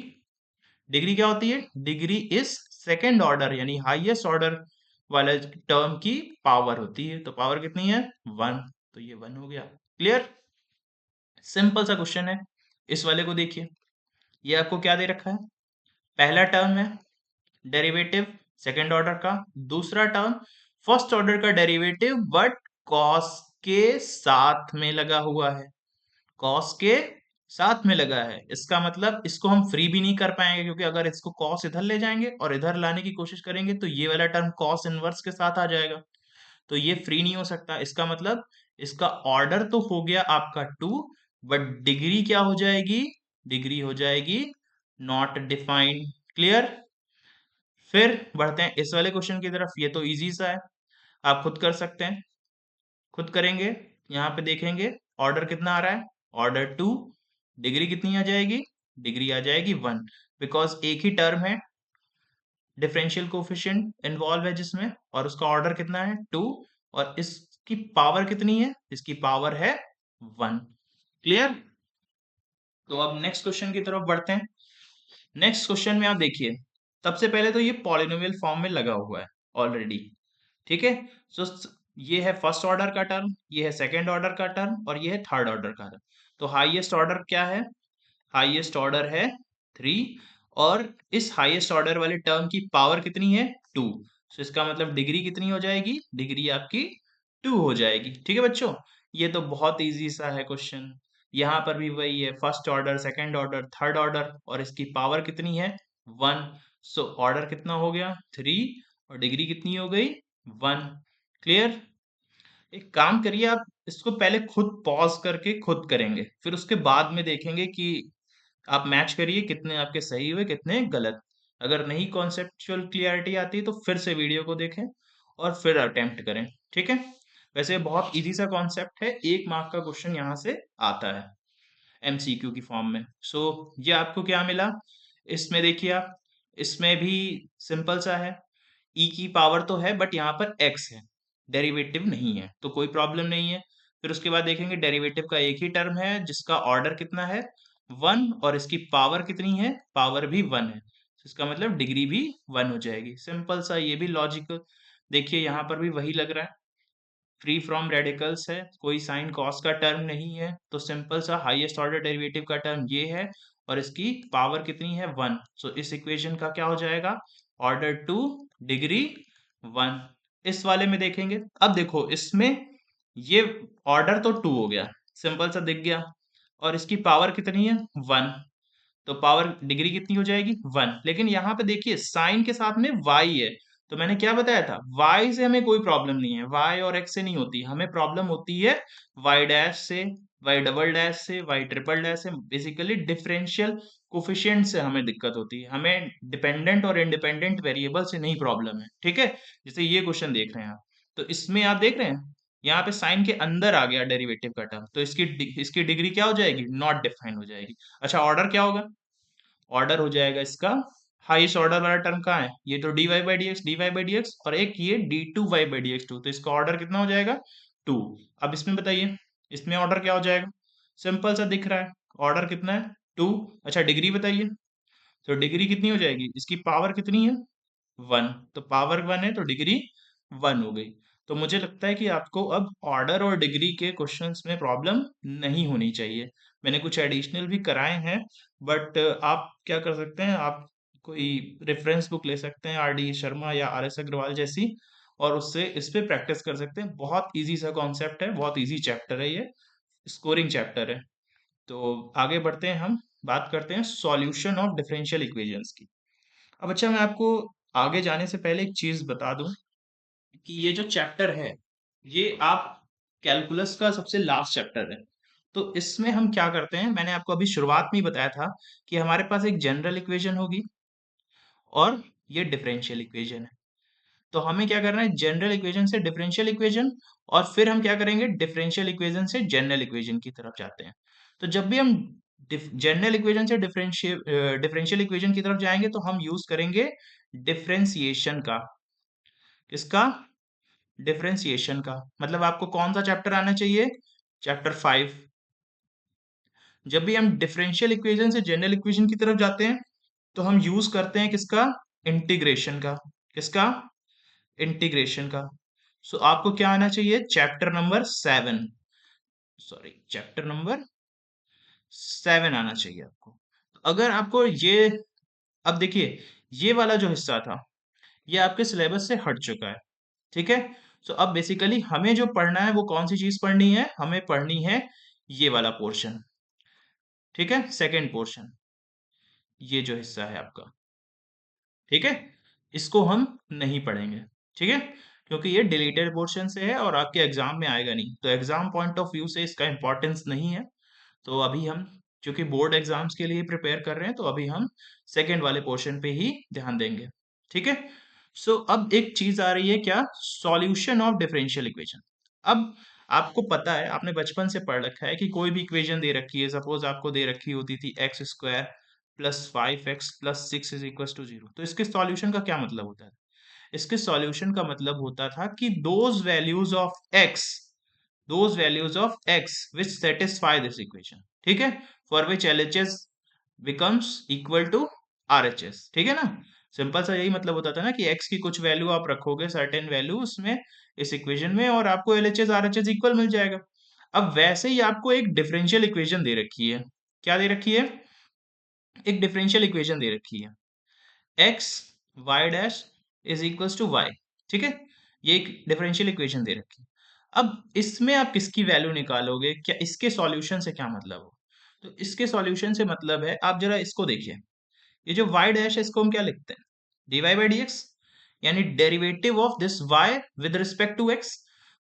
डिग्री क्या होती है, डिग्री इज सेकंड ऑर्डर यानी हाईएस्ट ऑर्डर वाले टर्म की पावर होती है, तो पावर कितनी है 1, तो ये 1 हो गया। क्लियर। सिंपल सा क्वेश्चन है। इस वाले को देखिए, ये आपको क्या दे रखा है, पहला टर्म है डेरिवेटिव सेकंड ऑर्डर का, दूसरा टर्म फर्स्ट ऑर्डर का डेरिवेटिव बट कॉस के साथ में लगा हुआ है, कॉस के साथ में लगा है। इसका मतलब इसको हम फ्री भी नहीं कर पाएंगे, क्योंकि अगर इसको कॉस इधर ले जाएंगे और इधर लाने की कोशिश करेंगे तो ये वाला टर्म कॉस इनवर्स के साथ आ जाएगा, तो ये फ्री नहीं हो सकता। इसका मतलब इसका ऑर्डर तो हो गया आपका 2, बट डिग्री क्या हो जाएगी, डिग्री हो जाएगी नॉट डिफाइंड। क्लियर। फिर बढ़ते हैं इस वाले क्वेश्चन की तरफ, ये तो इजी सा है, आप खुद कर सकते हैं, खुद करेंगे। यहाँ पे देखेंगे ऑर्डर कितना आ रहा है, ऑर्डर 2। डिग्री कितनी आ जाएगी, डिग्री आ जाएगी 1, बिकॉज एक ही टर्म है, डिफरेंशियल कोफिशिएंट इन्वॉल्व है जिसमें, और उसका ऑर्डर कितना है 2, और इसकी पावर कितनी है, इसकी पावर है 1। क्लियर। तो अब नेक्स्ट क्वेश्चन की तरफ बढ़ते हैं। नेक्स्ट क्वेश्चन में आप देखिए, सबसे पहले तो ये पॉलिनोमियल फॉर्म में लगा हुआ है ऑलरेडी, ठीक है। सो ये है फर्स्ट ऑर्डर का टर्म, ये है सेकंड ऑर्डर का टर्म, और ये है थर्ड ऑर्डर का टर्म। तो हाईएस्ट ऑर्डर क्या है, हाईएस्ट ऑर्डर है 3, और इस हाईएस्ट ऑर्डर वाले टर्म की पावर कितनी है 2। सो इसका मतलब डिग्री कितनी हो जाएगी, डिग्री आपकी 2 हो जाएगी। ठीक है बच्चों, ये तो बहुत इजी सा है क्वेश्चन। यहाँ पर भी वही है, first order second order third order, और इसकी पावर कितनी है 1। सो ऑर्डर कितना हो गया 3, और डिग्री कितनी हो गई 1। क्लियर। एक काम करिए, आप इसको पहले खुद पॉज करके खुद करेंगे, फिर उसके बाद में देखेंगे कि आप मैच करिए कितने आपके सही हुए कितने गलत। अगर नहीं कॉन्सेप्चुअल क्लियरिटी आती तो फिर से वीडियो को देखें और फिर अटेम्प्ट करें, ठीक है। वैसे बहुत इजी सा कॉन्सेप्ट है, 1 मार्क का क्वेश्चन यहाँ से आता है एमसीक्यू की फॉर्म में। सो ये आपको क्या मिला, इसमें देखिए आप, इसमें भी सिंपल सा है, ई की पावर तो है बट यहाँ पर एक्स है, डेरिवेटिव नहीं है, तो कोई प्रॉब्लम नहीं है। फिर उसके बाद देखेंगे डेरिवेटिव का एक ही टर्म है जिसका ऑर्डर कितना है 1, और इसकी पावर कितनी है, पावर भी 1 है, तो इसका मतलब डिग्री भी 1 हो जाएगी। सिंपल सा, ये भी लॉजिकल। देखिए यहाँ पर भी वही लग रहा है। फ्री फ्रॉम रेडिकल्स है, कोई साइन कॉस का टर्म नहीं है, तो सिंपल सा हाईएस्ट ऑर्डर डेरिवेटिव का टर्म ये है और इसकी पावर कितनी है 1। सो इस इक्वेशन का क्या हो जाएगा, ऑर्डर 2 डिग्री 1। इस वाले में देखेंगे, अब देखो इसमें ये ऑर्डर तो 2 हो गया, सिंपल सा दिख गया, और इसकी पावर कितनी है 1, तो पावर डिग्री कितनी हो जाएगी 1। लेकिन यहाँ पे देखिए साइन के साथ में y है, तो मैंने क्या बताया था, y से हमें कोई प्रॉब्लम नहीं है, y और x से नहीं होती, हमें प्रॉब्लम होती है y डैश से, y डबल डैश से, y ट्रिपल डैश से, बेसिकली डिफरेंशियल कोफिशिएंट से हमें दिक्कत होती है, हमें डिपेंडेंट और इंडिपेंडेंट वेरिएबल से नहीं प्रॉब्लम है, ठीक है। जैसे ये क्वेश्चन देख रहे हैं आप, तो इसमें आप देख रहे हैं यहाँ पे साइन के अंदर आ गया डेरिवेटिव का टर्म, तो इसकी डिग्री क्या हो जाएगी, नॉट डिफाइंड हो जाएगी। अच्छा ऑर्डर क्या होगा, ऑर्डर हो जाएगा इसका, हाईएस्ट ऑर्डर वाला टर्म कहाँ है, ये तो dy/dx और एक ये d2y/dx2, तो इसका ऑर्डर कितना हो जाएगा 2। अब इसमें बताइए इसमें ऑर्डर क्या हो जाएगा, सिंपल सा दिख रहा है, ऑर्डर कितना है 2। अच्छा डिग्री बताइए, तो डिग्री कितनी हो जाएगी, इसकी पावर कितनी है 1, तो पावर 1 है तो डिग्री 1 हो गई। तो मुझे लगता है कि आपको अब ऑर्डर और डिग्री के क्वेश्चंस में प्रॉब्लम नहीं होनी चाहिए। मैंने कुछ एडिशनल भी कराए हैं, बट आप क्या कर सकते हैं, आप कोई रेफरेंस बुक ले सकते हैं, आर डी शर्मा या आर एस अग्रवाल जैसी, और उससे इस पे प्रैक्टिस कर सकते हैं। बहुत इजी सा कॉन्सेप्ट है, बहुत इजी चैप्टर है ये, स्कोरिंग चैप्टर है। तो आगे बढ़ते हैं, हम बात करते हैं सॉल्यूशन ऑफ डिफरेंशियल इक्वेशंस की। अब अच्छा मैं आपको आगे जाने से पहले एक चीज बता दूं कि ये जो चैप्टर है, ये आप कैलकुलस का सबसे लास्ट चैप्टर है। तो इसमें हम क्या करते हैं, मैंने आपको अभी शुरुआत में ही बताया था कि हमारे पास एक जनरल इक्वेशन होगी और ये डिफरेंशियल इक्वेशन है। तो हमें क्या करना है, जनरल इक्वेशन से डिफरेंशियल इक्वेशन, और फिर हम क्या करेंगे, डिफरेंशियल इक्वेशन से जनरल इक्वेशन की तरफ जाते हैं। तो जब भी हम जनरल इक्वेशन से डिफरेंशियल इक्वेशन की तरफ जाएंगे तो हम यूज करेंगे डिफरेंशिएशन का। किसका, डिफरेंशिएशन का। मतलब आपको कौन सा चैप्टर आना चाहिए, चैप्टर 5। जब भी हम डिफरेंशियल इक्वेशन से जनरल इक्वेशन की तरफ जाते हैं तो हम यूज करते हैं किसका, इंटीग्रेशन का। किसका, इंटीग्रेशन का। सो आपको क्या आना चाहिए, chapter number 7, sorry chapter number 7 आना चाहिए आपको। अगर आपको ये, अब देखिए ये वाला जो हिस्सा था ये आपके सिलेबस से हट चुका है, ठीक है। तो अब बेसिकली हमें जो पढ़ना है वो कौन सी चीज पढ़नी है, हमें पढ़नी है ये वाला पोर्शन, ठीक है, सेकंड पोर्शन, ये जो हिस्सा है आपका, ठीक है। इसको हम नहीं पढ़ेंगे, ठीक है, क्योंकि ये डिलीटेड पोर्शन से है और आपके एग्जाम में आएगा नहीं, तो एग्जाम पॉइंट ऑफ व्यू से इसका इंपॉर्टेंस नहीं है। तो अभी हम क्योंकि बोर्ड एग्जाम्स के लिए प्रिपेयर कर रहे हैं, तो अभी हम सेकंड वाले पोर्शन पे ही ध्यान देंगे, ठीक है। सो अब एक चीज आ रही है क्या, सॉल्यूशन ऑफ डिफरेंशियल इक्वेशन। अब आपको पता है, आपने बचपन से पढ़ रखा है कि कोई भी इक्वेशन दे रखी है, सपोज आपको दे रखी होती थी x² plus 5x plus 6 is equal to 0, तो इसके सॉल्यूशन का क्या मतलब होता है, इसके सॉल्यूशन का मतलब होता था कि those values of x which satisfy this equation, ठीक है, for which LHS becomes equal to RHS, ठीक है ना। सिंपल सा यही मतलब होता था ना कि x की कुछ वैल्यू आप रखोगे, सर्टेन वैल्यू उसमें इस इक्वेशन में, और आपको LHS RHS इक्वल मिल जाएगा। अब वैसे ही आपको एक डिफरेंशियल इक्वेशन दे रखी है, क्या दे रखी है, एक डिफरेंशियल इक्वेशन दे रखी है, x y dash is equals to y, ठीक है, ये एक डिफरेंशियल इक्वेशन दे रखी है। अब इसमें आप किसकी वैल्यू निकालोगे, क्या इसके सॉल्यूशन से क्या मतलब हो, तो इसके सॉल्यूशन से मतलब है, आप जरा इसको देखिए, ये जो y डैश है इसको हम क्या लिखते हैं, dy/dx, यानी derivative of this y with respect to x।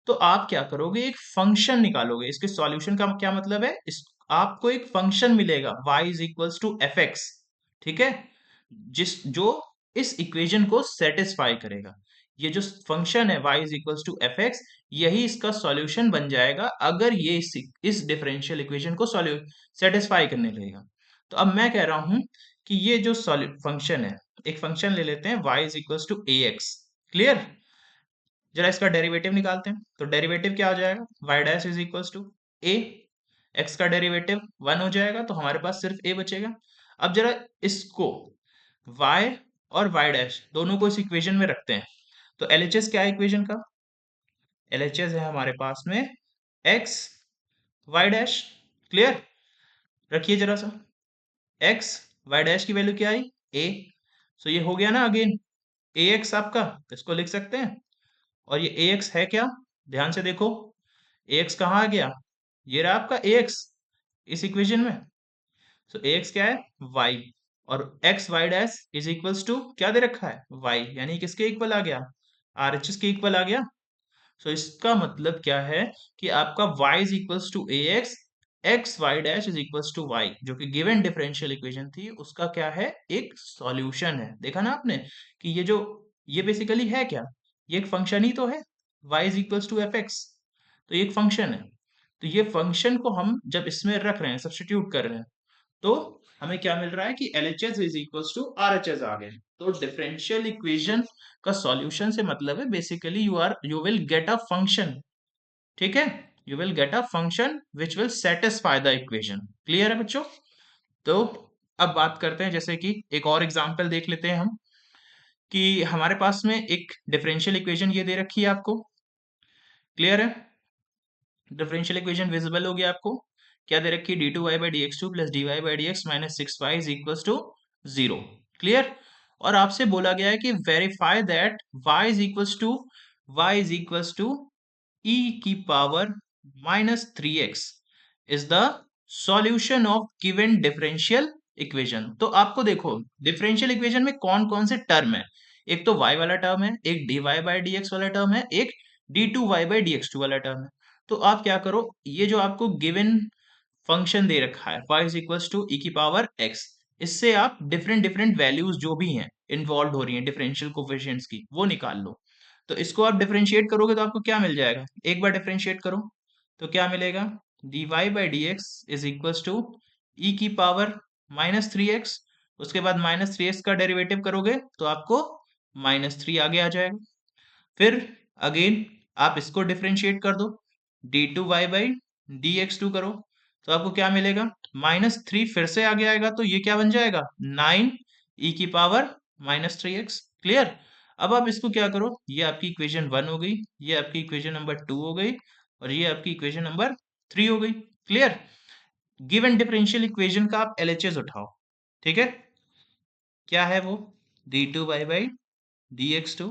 तो आप क्या करोगे, एक फंक्शन निकालोगे, इसके सॉल्यूशन का क्या मतलब है, इस आपको एक फंक्शन मिलेगा y is equals to f x, ठीक है, जो इस इक्वेशन को सेटिस्फाई करेगा। ये जो फंक्शन है y is equals to f x, यही इसका सॉल्यूशन बन जाएगा अगर ये इस डिफरेंशियल इक्वेशन को सेटिस्फाई करने लगेगा। तो अब मैं कह रहा हूं कि ये जो फंक्शन है, एक फंक्शन ले लेते हैं y is equals to a x, clear. जरा इसका डेरिवेटिव निकालते हैं, तो डेरिवेटिव क्या हो जाएगा, y dash is equals to a, x का डेरिवेटिव 1 हो जाएगा, तो हमारे पास सिर्फ a बचेगा। अब जरा इसको y और y डैश दोनों को इस इक्वेशन में रखते हैं, तो LHS क्या है इक्वेशन का, LHS है हमारे पास में x y डैश। क्लियर? रखिए जरा सा, x y डैश की वैल्यू क्या आई, a। सो ये हो गया ना अगेन ax आपका, इसको लिख सकते हैं। और ये ax है क्या, ध्यान से देखो, ax कहाँ आ गया, ये रहा आपका ax इस इक्वेशन में। सो ax क्या है, y। और x y dash is equals to क्या दे रखा है, y, यानी किसके इक्वल आ गया, RHS के इक्वल आ गया। सो इसका मतलब क्या है कि आपका y is equals to ax, x y dash is equals to y, जो कि गिवन डिफरेंशियल इक्वेशन थी, उसका क्या है, एक सॉल्यूशन है। देखा ना आपने कि ये बेसिकली है क्या, ये एक फंक्शन ही तो है, y is equals to f x. तो ये एक फंक्शन है। तो ये फंक्शन को हम जब इसमें रख रहे हैं, सब्स्टिट्यूट कर रहे हैं, तो हमें क्या मिल रहा है कि LHS is equals to RHS आ गए। तो डिफरेंशियल इक्वेशन का सॉल्यूशन से मतलब है basically you will get a function, ठीक है, you will get a function which will satisfy the equation. Clear है बच्चों? तो अब बात करते हैं, जैसे कि एक और एग्जांपल देख लेते हैं हम, कि हमारे पास में एक डिफरेंशियल इक्वेशन ये दे रखी है आपको। क्लियर है? डिफरेंशियल इक्वेशन विजिबल हो गया आपको। क्या दे रखी है, d two y by d x two plus d y by d x minus six y is equal to zero. Clear? और आपसे बोला गया है कि verify that y is equals to e की power minus three x is the solution of given differential equation. तो आपको देखो डिफरेंशियल इक्वेशन में कौन कौन से टर्म है, एक तो y वाला टर्म है, एक dy बाई डी एक्स वाला टर्म है, एक d2y by d x two वाला टर्म है। तो आप क्या करो, ये जो आपको गिवन फंक्शन दे रखा है y is equals to e की पावर x, इससे आप डिफरेंट डिफरेंट वैल्यूज जो भी हैं इन्वॉल्व हो रही हैं डिफरेंशियल कोफिशिएंट्स की, वो निकाल लो। तो इसको आप डिफरेंशिएट करोगे तो आपको क्या मिल जाएगा, एक बार डिफरेंशिएट करो तो क्या मिलेगा, dy by d x is equals to e की पावर माइनस थ्री एक्स। उसके बाद माइनस थ्री एक्स का डेरिवेटिव करोगे तो आपको माइनस थ्री आगे आ जाएगा। फिर अगेन आप इसको डिफरेंशिएट कर दो, d two y by d x two करो तो आपको क्या मिलेगा, माइनस थ्री फिर से आगे आएगा तो ये क्या बन जाएगा, नाइन ई की power minus three x. Clear? अब आप इसको क्या करो, ये आपकी इक्वेशन वन हो गई, ये आपकी इक्वेशन नंबर टू हो गई, और ये आपकी इक्वेशन नंबर थ्री हो गई। क्लियर? गिवन डिफरेंशियल इक्वेशन का आप एलएचएस उठाओ, ठीक है, क्या है वो, d two y by d x two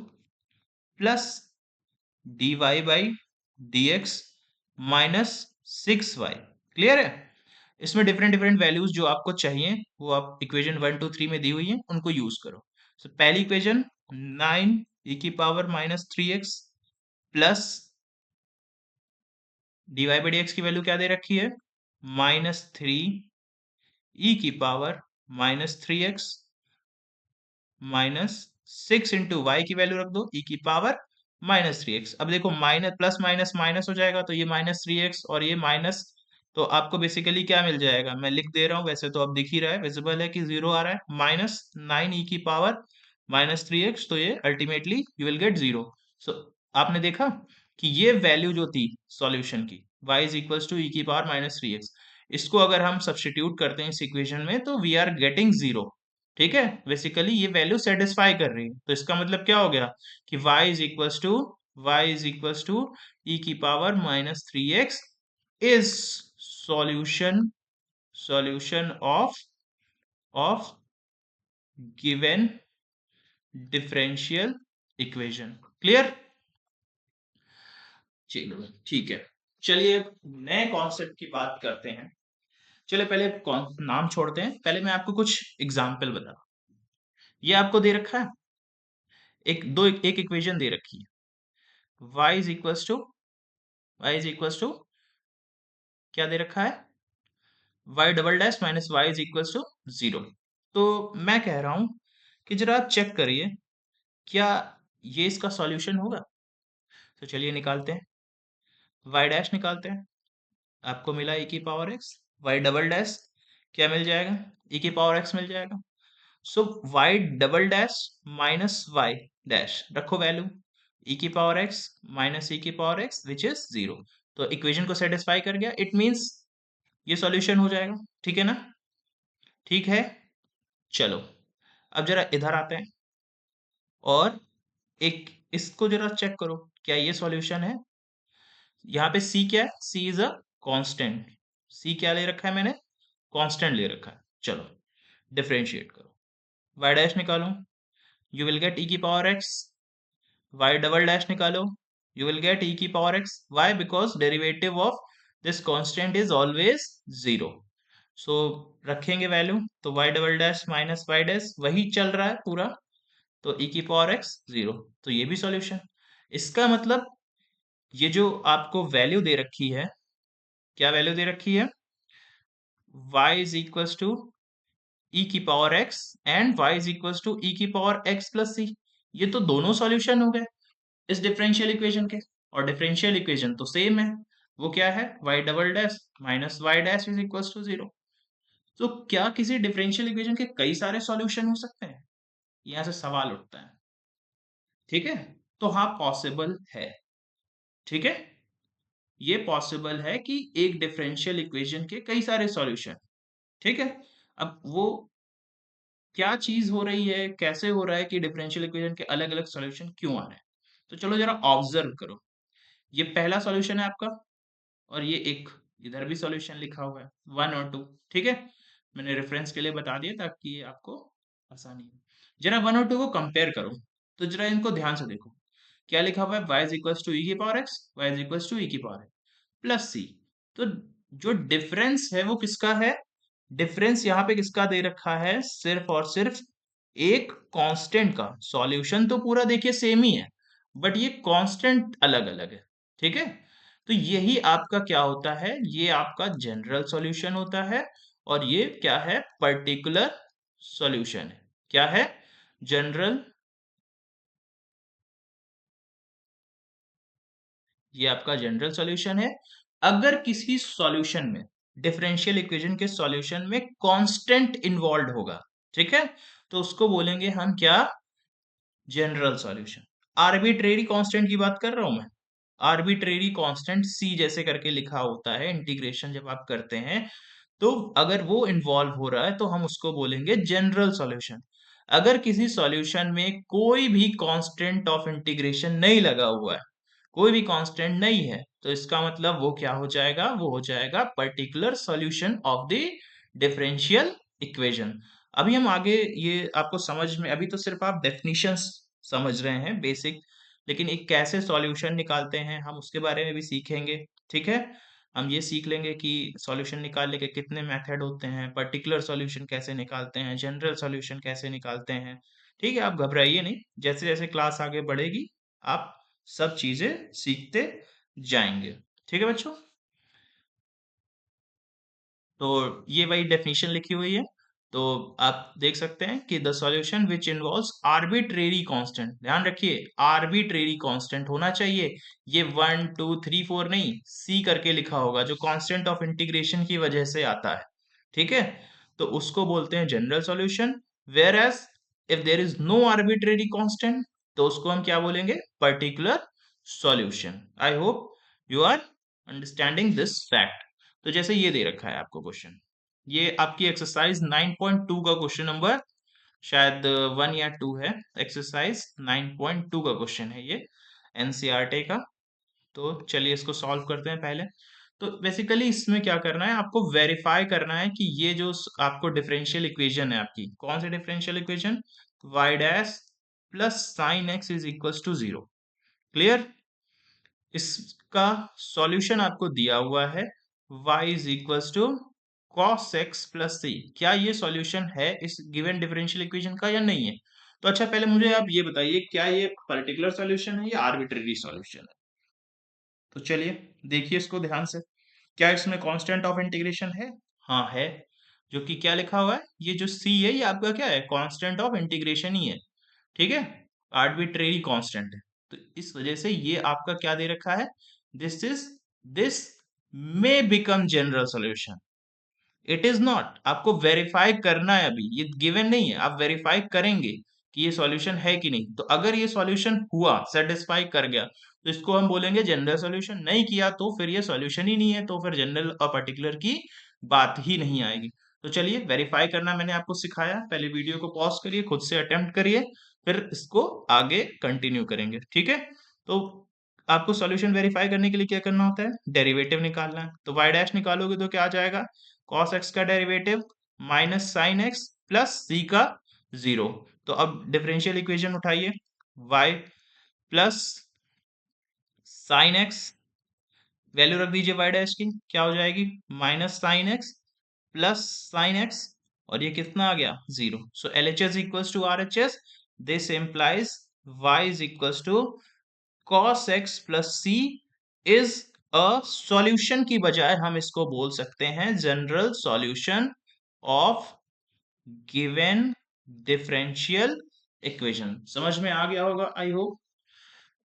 plus dy by d x minus six y. Clear है? इसमें डिफरेंट डिफरेंट वैल्यूज जो आपको चाहिए वो आप इक्वेशन वन टू थ्री में दी हुई है, उनको यूज करो। सो पहली इक्वेशन नाइन ई की power minus three x plus dy by d x की वैल्यू क्या दे रखी है, माइनस थ्री ई की power minus three x minus six into y की वैल्यू रख दो ई की पावर माइनस थ्री एक्स। अब देखो माइनस प्लस माइनस माइनस हो जाएगा तो ये माइनस थ्री एक्स और ये माइनस, तो आपको बेसिकली क्या मिल जाएगा, मैं लिख दे रहा हूँ, वैसे तो अब दिख ही रहा है, विजिबल है कि जीरो आ रहा है, माइनस नाइन ई की पावर माइनस थ्री एक्स, तो ये ultimately you will get zero. So आपने देखा कि ये वैल्यू जो थी सॉल्यूशन की, y is equals to e की पावर माइनस थ्री एक्स, इसको अगर हम सब्स्टिट्यूट करते हैं इस इक्वेशन में तो वी आर गेटिंग जीरो। ठीक है, बेसिकली ये वैल्यू सेटिस्फाई कर रही है, तो इसका मतलब क्या हो गया कि y is equals to e की power minus three x is solution solution of given differential equation. Clear? चलो ठीक है, चलिए नए कॉन्सेप्ट की बात करते हैं। चलिए पहले नाम छोड़ते हैं, पहले मैं आपको कुछ एग्जाम्पल बता, ये आपको दे रखा है, एक इक्वेशन दे रखी है, y इज इक्वल्स टू क्या दे रखा है, y double dash minus y is equals to zero. तो मैं कह रहा हूं कि जरा आप चेक करिए क्या ये इसका सॉल्यूशन होगा। तो चलिए निकालते हैं, y डैश निकालते हैं, आपको मिला e की power x, y double dash क्या मिल जाएगा, e की पावर x मिल जाएगा। So y double dash minus y dash रखो वैल्यू, e की पावर x माइनस e की power x which is zero. तो इक्वेशन को सेटिस्फाई कर गया, इट मींस ये सॉल्यूशन हो जाएगा। ठीक है ना? ठीक है, चलो अब जरा इधर आते हैं और एक इसको जरा चेक करो क्या ये सॉल्यूशन है। यहाँ पे c क्या है? c is a constant. c क्या ले रखा है मैंने? कांस्टेंट ले रखा है। चलो डिफरेंशिएट करो, y डैश निकालो, यू विल गेट e की power x। y double dash निकालो, you will get e की power x। why? because derivative of this constant is always zero। so रखेंगे वैल्यू तो y double dash minus y dash वही चल रहा है पूरा, तो e की पावर x जीरो। तो ये भी सॉल्यूशन। इसका मतलब ये जो आपको वैल्यू दे रखी है, क्या वैल्यू दे रखी है? y is equals to e की power x and y is equals to e की पावर x प्लस c। ये तो दोनों सॉल्यूशन हो गए इस डिफरेंशियल इक्वेशन के। और डिफरेंशियल इक्वेशन तो सेम है, वो क्या है? y double dash minus y dash is equals to zero. तो क्या किसी डिफरेंशियल इक्वेशन के कई सारे सॉल्यूशन हो सकते हैं? यहाँ से सवाल उठता है। ठीक है, तो हाँ पॉसिबल है। ठीक है, ये पॉसिबल है कि एक डिफरेंशियल इक्वेशन के कई सारे सॉल्यूशन। ठीक है, अब वो क्या चीज हो रही है, कैसे हो रहा है कि डिफरेंशियल इक्वेशन के अलग अलग सॉल्यूशन क्यों आ रहे हैं? तो चलो जरा ऑब्जर्व करो। ये पहला सॉल्यूशन है आपका, और ये एक इधर भी सॉल्यूशन लिखा हुआ है 1 और 2। ठीक है, मैंने रेफरेंस के लिए बता दिया ताकि ये आपको आसानी हो। जरा 1 और 2 को कंपेयर करो, तो जरा इनको ध्यान से देखो। क्या लिखा हुआ है? y is equals to e की power x, y is equals to e की पावर प्लस सी। तो जो डिफरेंस है वो किसका है? डिफरेंस यहाँ पे किसका दे रखा है? सिर्फ और सिर्फ एक कांस्टेंट का। सॉल्यूशन तो पूरा देखिए सेम ही है, बट ये कांस्टेंट अलग अलग है। ठीक है, तो यही आपका क्या होता है? ये आपका जनरल सॉल्यूशन होता है, और ये क्या है? पर्टिकुलर सॉल्यूशन है। क्या है? जनरल। ये आपका जनरल सॉल्यूशन है। अगर किसी सॉल्यूशन में, डिफरेंशियल इक्वेशन के सॉल्यूशन में कांस्टेंट इन्वॉल्व होगा, ठीक है, तो उसको बोलेंगे हम क्या? General solution. आर्बिट्रेरी कांस्टेंट की बात कर रहा हूं मैं। आर्बिट्रेरी कांस्टेंट सी जैसे करके लिखा होता है इंटीग्रेशन जब आप करते हैं, तो अगर वो इन्वॉल्व हो रहा है तो हम उसको बोलेंगे जनरल सॉल्यूशन। अगर किसी सॉल्यूशन में कोई भी कांस्टेंट ऑफ इंटीग्रेशन नहीं लगा हुआ है, कोई भी कांस्टेंट नहीं है, तो इसका मतलब वो क्या हो जाएगा? वो हो जाएगा particular solution of the differential equation. अभी हम आगे ये आपको समझ में, अभी तो सिर्फ आप डेफिनेशंस समझ रहे हैं बेसिक, लेकिन एक कैसे सॉल्यूशन निकालते हैं हम उसके बारे में भी सीखेंगे। ठीक है, हम ये सीख लेंगे कि सॉल्यूशन निकालने के कितने मेथड होते हैं, पर्टिकुलर सॉल्यूशन कैसे निकालते हैं, जनरल सॉल्यूशन कैसे निकालते हैं। ठीक है, आप घबराइए नहीं, जैसे जैसे क्लास आगे बढ़ेगी आप सब चीजें सीखते जाएंगे। ठीक है बच्चों, तो ये वही डेफिनेशन लिखी हुई है। तो आप देख सकते हैं कि the solution which involves arbitrary constant, ध्यान रखिए आर्बिट्रेरी कांस्टेंट होना चाहिए। ये 1 2 3 4 नहीं, सी करके लिखा होगा, जो कांस्टेंट ऑफ इंटीग्रेशन की वजह से आता है। ठीक है, तो उसको बोलते हैं general solution. Whereas if there is no arbitrary constant, तो उसको हम क्या बोलेंगे? Particular solution. I hope you are understanding this fact. तो जैसे ये दे रखा है आपको क्वेश्चन, ये आपकी एक्सरसाइज 9.2 का क्वेश्चन नंबर शायद 1 या 2 है। एक्सरसाइज 9.2 का क्वेश्चन है ये, एनसीईआरटी का। तो चलिए इसको सॉल्व करते हैं पहले। तो बेसिकली इसमें क्या करना है, आपको वेरीफाई करना है कि ये जो आपको डिफरेंशियल इक्वेशन है आपकी, कौन सी differential equation? y dash plus sine x is equals to zero. Clear? इसका सॉल्यूशन आपको दिया हुआ है y is equals to cos x plus c. क्या ये सॉल्यूशन है इस गिवन डिफरेंशियल इक्वेशन का या नहीं है? तो अच्छा पहले मुझे आप ये बताइए, क्या ये पर्टिकुलर सॉल्यूशन है या आर्बिट्रेरी सॉल्यूशन है? तो चलिए देखिए इसको ध्यान से। क्या इसमें कांस्टेंट ऑफ इंटीग्रेशन है? हाँ है। जो कि क्या लिखा हुआ है, ये जो c है ये आपका क्या है? कांस्टेंट ऑफ इंटीग्रेशन ही है। ठीक है, आर्बिट्रेरी कांस्टेंट है। तो इस वजह से ये आपका क्या दे रखा है? This may become general solution. It is not, आपको वेरीफाई करना है, अभी ये गिवन नहीं है, आप वेरीफाई करेंगे कि ये सॉल्यूशन है कि नहीं। तो अगर ये सॉल्यूशन हुआ, सेटिस्फाई कर गया, तो इसको हम बोलेंगे जनरल सॉल्यूशन। नहीं किया तो फिर ये सॉल्यूशन ही नहीं है, तो फिर जनरल और पर्टिकुलर की बात ही नहीं आएगी। तो चलिए वेरीफाई करना मैंने आपको सिखाया, पहले वीडियो को पॉज करिए, खुद से अटेम्प्ट करिए, फिर इसको आगे कंटिन्यू करेंगे। ठीक है, तो आपको सॉल्यूशन वेरीफाई करने के लिए क्या करना होता है, डेरिवेटिव निकालना है। तो y डैश निकालोगे तो क्या आ जाएगा, cos x का derivative minus sine x plus c का 0। तो अब डिफरेंशियल इक्वेशन उठाइए, y plus sine x, value रख दीजिए y डैश की, क्या हो जाएगी, minus sine x plus sine x, और ये कितना आ गया, 0। So LHS equals to RHS, this implies y is equals to cos x plus c is a solution की बजाय हम इसको बोल सकते हैं general solution of given differential equation. समझ में आ गया होगा आई होप।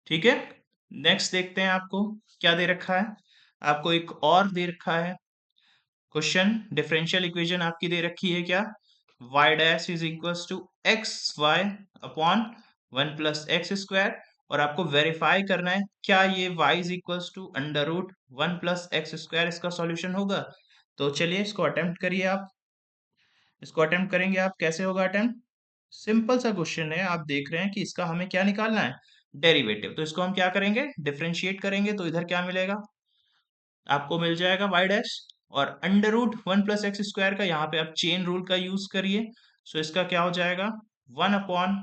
ठीक है, नेक्स्ट देखते हैं आपको क्या दे रखा है। आपको एक और दे रखा है क्वेश्चन, डिफरेंशियल इक्वेशन आपकी दे रखी है क्या, y dash is equals to x y upon one plus x square, और आपको वेरीफाई करना है क्या ये y is equals to under root one plus x square इसका सॉल्यूशन होगा। तो चलिए इसको अटेम्प्ट करिए आप, इसको अटेम्प्ट करेंगे आप, कैसे होगा अटेम्प्ट, सिंपल सा क्वेश्चन है, आप देख रहे हैं कि इसका हमें क्या निकालना है, डेरिवेटिव। तो इसको हम क्या करेंगे, डिफरेंशिएट करेंगे, तो इधर क्या मिलेगा, आपको मिल जाएगा y डैश, और under root one plus x square का यहाँ पे आप चेन रूल का यूज करिए। सो इसका क्या हो जाएगा, one upon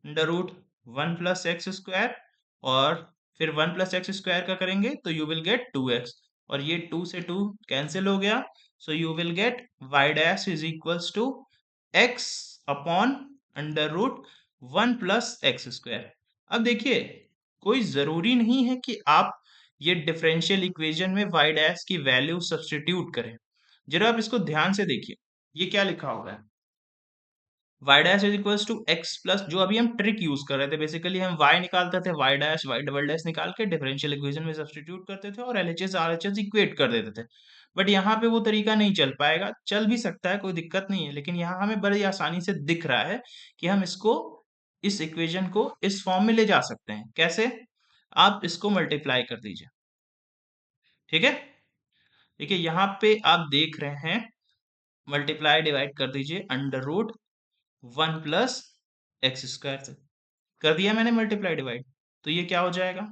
under root one plus x square, और फिर वन प्लस एक्स स्क्वायर का करेंगे तो यू विल गेट 2x, और ये 2 से 2 कैंसिल हो गया। So you will get y dash is equals to x upon under root one plus x square. अब देखिए, कोई जरूरी नहीं है कि आप ये डिफरेंशियल इक्वेशन में y डैश की वैल्यू सब्स्टिट्यूट करें। जरा आप इसको ध्यान से देखिए, ये क्या लिखा हुआ है, y dash is equals to x plus, जो अभी हम ट्रिक यूज कर रहे थे, बेसिकली हम y निकालते थे, y dash y double dash निकाल के डिफरेंशियल इक्वेशन में सब्स्टिट्यूट करते थे और LHS RHS इक्वेट कर देते थे। बट यहाँ पे वो तरीका नहीं चल पाएगा, चल भी सकता है, कोई दिक्कत नहीं है, लेकिन यहाँ हमें बड़ी आसानी से दिख रहा है कि हम इसको, इस इक्वेशन को इस फॉर्म में ले जा सकते हैं। कैसे, आप इसको मल्टीप्लाई कर दीजिए, ठीक है। देखिए यहाँ पे आप देख रहे हैं, मल्टीप्लाई डिवाइड कर दीजिए under root one plus x square से, कर दिया मैंने मल्टीप्लाई डिवाइड। तो ये क्या हो जाएगा,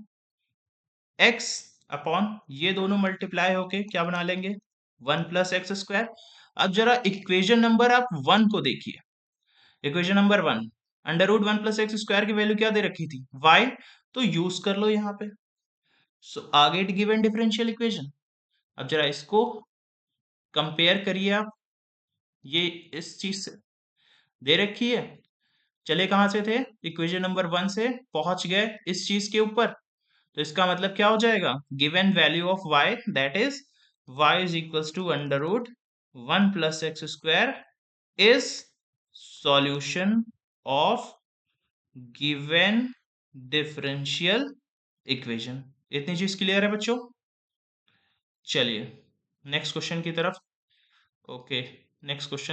x अपॉन ये दोनों मल्टीप्लाई होके क्या बना लेंगे, वन प्लस एक्स स्क्वायर। अब जरा इक्वेशन नंबर आप वन को देखिए, equation number one, under root one plus x square की वैल्यू क्या दे रखी थी, y, तो यूज कर लो यहाँ पे। सो आगे गिवन डिफरेंशियल इक्वेशन, अब जरा इसको कंपेयर करिए आप, ये इस चीज से दे रखी है, चले कहां से थे, इक्वेशन नंबर वन से पहुंच गए इस चीज के ऊपर। तो इसका मतलब क्या हो जाएगा, given value of y, that is y is equals to under root one plus x square is solution of given differential equation. इतनी चीज क्लियर है बच्चों। चलिए नेक्स्ट क्वेश्चन की तरफ। Okay, next question